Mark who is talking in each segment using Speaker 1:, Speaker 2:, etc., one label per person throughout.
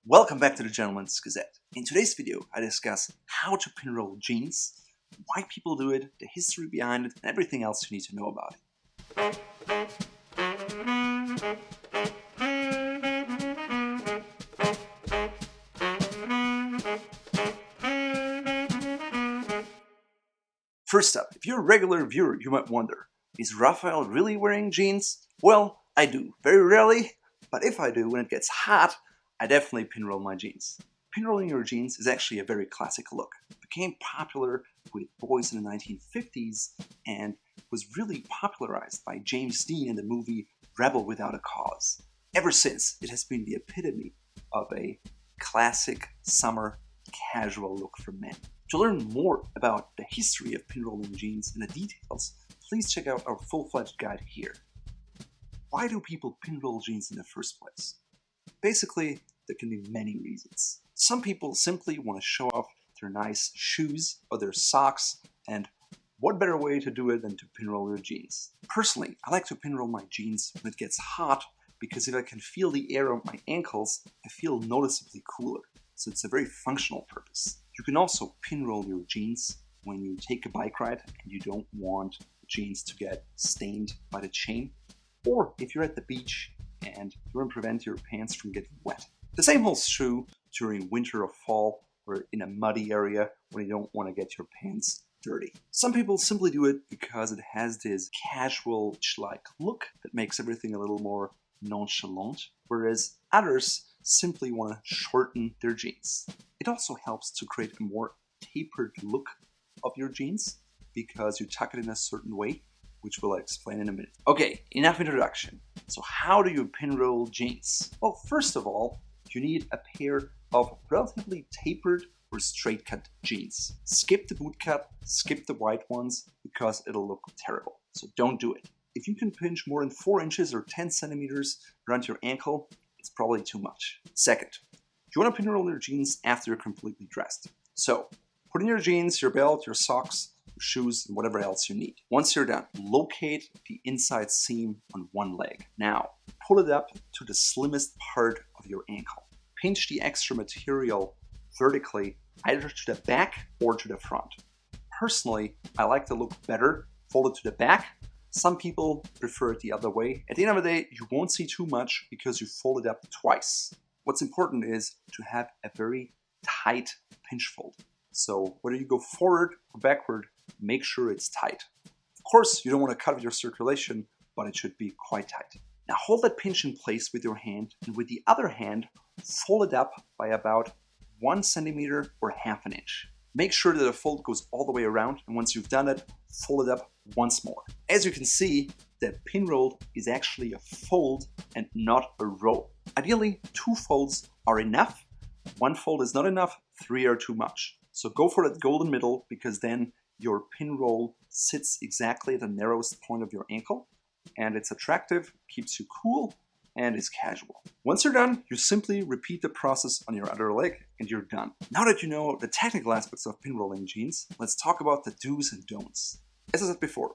Speaker 1: Welcome back to the Gentleman's Gazette. In today's video, I discuss how to pinroll jeans, why people do it, the history behind it, and everything else you need to know about it. First up, if you're a regular viewer, you might wonder, is Raphael really wearing jeans? Well, I do, very rarely, but if I do, when it gets hot, I definitely pinroll my jeans. Pinrolling your jeans is actually a very classic look. It became popular with boys in the 1950s and was really popularized by James Dean in the movie Rebel Without a Cause. Ever since, it has been the epitome of a classic summer casual look for men. To learn more about the history of pinrolling jeans and the details, please check out our full-fledged guide here. Why do people pinroll jeans in the first place? Basically, there can be many reasons. Some people simply want to show off their nice shoes or their socks, and what better way to do it than to pinroll your jeans? Personally, I like to pinroll my jeans when it gets hot because if I can feel the air on my ankles, I feel noticeably cooler. So it's a very functional purpose. You can also pinroll your jeans when you take a bike ride and you don't want the jeans to get stained by the chain, or if you're at the beach and you want to prevent your pants from getting wet. The same holds true during winter or fall or in a muddy area when you don't want to get your pants dirty. Some people simply do it because it has this casual-like look that makes everything a little more nonchalant, whereas others simply want to shorten their jeans. It also helps to create a more tapered look of your jeans because you tuck it in a certain way, which we'll explain in a minute. Okay, enough introduction. So how do you pinroll jeans? Well, first of all, you need a pair of relatively tapered or straight cut jeans. Skip the boot cut, skip the wide ones, because it'll look terrible. So don't do it. If you can pinch more than 4 inches or 10 centimeters around your ankle, it's probably too much. Second, you want to pinroll your jeans after you're completely dressed. So put in your jeans, your belt, your socks, shoes, and whatever else you need. Once you're done, locate the inside seam on one leg. Now, pull it up to the slimmest part of your ankle. Pinch the extra material vertically, either to the back or to the front. Personally, I like the look better folded to the back. Some people prefer it the other way. At the end of the day, you won't see too much because you fold it up twice. What's important is to have a very tight pinch fold. So whether you go forward or backward, make sure it's tight. Of course, you don't want to cut your circulation, but it should be quite tight. Now hold that pinch in place with your hand, and with the other hand, fold it up by about 1 centimeter or half an inch. Make sure that the fold goes all the way around, and once you've done it, fold it up once more. As you can see, the pinroll is actually a fold and not a roll. Ideally, 2 folds are enough. 1 fold is not enough, 3 are too much. So go for that golden middle, because then your pinroll sits exactly at the narrowest point of your ankle, and it's attractive, keeps you cool, and is casual. Once you're done, you simply repeat the process on your other leg, and you're done. Now that you know the technical aspects of pinrolling jeans, let's talk about the do's and don'ts. As I said before,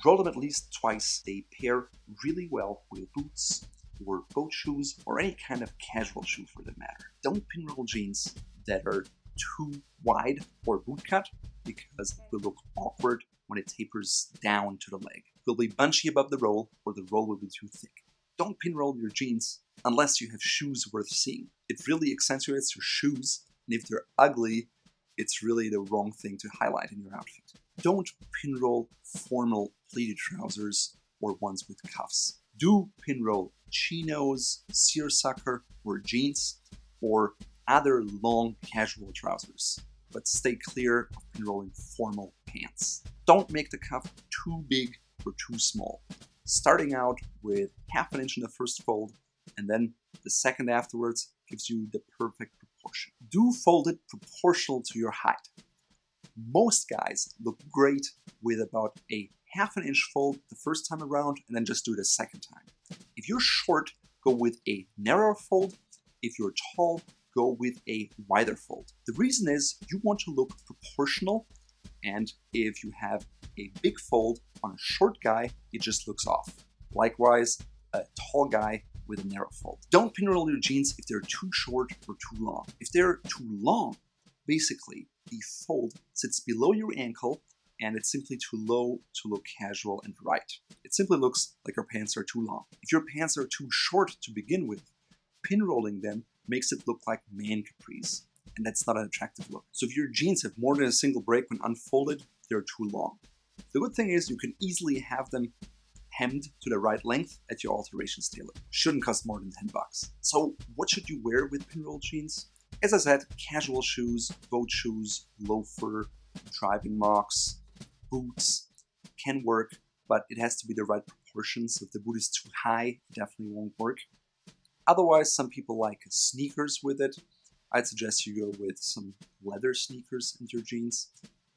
Speaker 1: roll them at least twice. They pair really well with boots or boat shoes or any kind of casual shoe for that matter. Don't pinroll jeans that are too wide or boot cut because it will look awkward when it tapers down to the leg. It will be bunchy above the roll or the roll will be too thick. Don't pinroll your jeans unless you have shoes worth seeing. It really accentuates your shoes, and if they're ugly, it's really the wrong thing to highlight in your outfit. Don't pinroll formal pleated trousers or ones with cuffs. Do pinroll chinos, seersucker, or jeans, or other long casual trousers, but stay clear of pinrolling formal pants. Don't make the cuff too big or too small. Starting out with half an inch in the first fold and then the second afterwards gives you the perfect proportion. Do fold it proportional to your height. Most guys look great with about a half an inch fold the first time around and then just do it a second time. If you're short, go with a narrower fold. If you're tall, go with a wider fold. The reason is you want to look proportional, and if you have a big fold on a short guy, it just looks off. Likewise, a tall guy with a narrow fold. Don't pinroll your jeans if they're too short or too long. If they're too long, basically the fold sits below your ankle and it's simply too low to look casual and right. It simply looks like your pants are too long. If your pants are too short to begin with, pinrolling them makes it look like man capris, and that's not an attractive look. So if your jeans have more than a single break when unfolded, they're too long. The good thing is you can easily have them hemmed to the right length at your alterations tailor. Shouldn't cost more than 10 bucks. So what should you wear with pinroll jeans? As I said, casual shoes, boat shoes, loafer, driving mocks, boots can work, but it has to be the right proportions. If the boot is too high, it definitely won't work. Otherwise, some people like sneakers with it. I'd suggest you go with some leather sneakers into your jeans.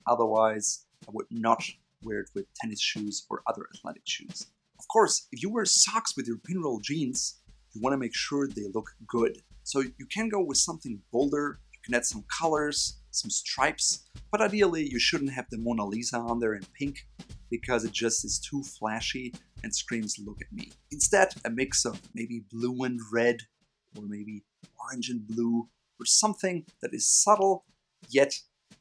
Speaker 1: Otherwise, I would not wear it with tennis shoes or other athletic shoes. Of course, if you wear socks with your pinroll jeans, you want to make sure they look good. So you can go with something bolder, you can add some colors, some stripes, but ideally you shouldn't have the Mona Lisa on there in pink because it just is too flashy and screams look at me. Instead, a mix of maybe blue and red, or maybe orange and blue, or something that is subtle yet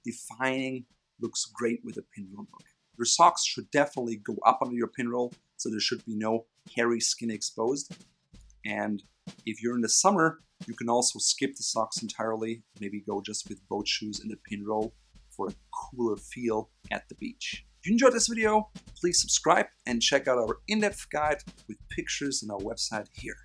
Speaker 1: defining, looks great with a pinroll look. Your socks should definitely go up under your pinroll, so there should be no hairy skin exposed. And if you're in the summer, you can also skip the socks entirely, maybe go just with boat shoes and a pinroll for a cooler feel at the beach. If you enjoyed this video, please subscribe and check out our in-depth guide with pictures on our website here.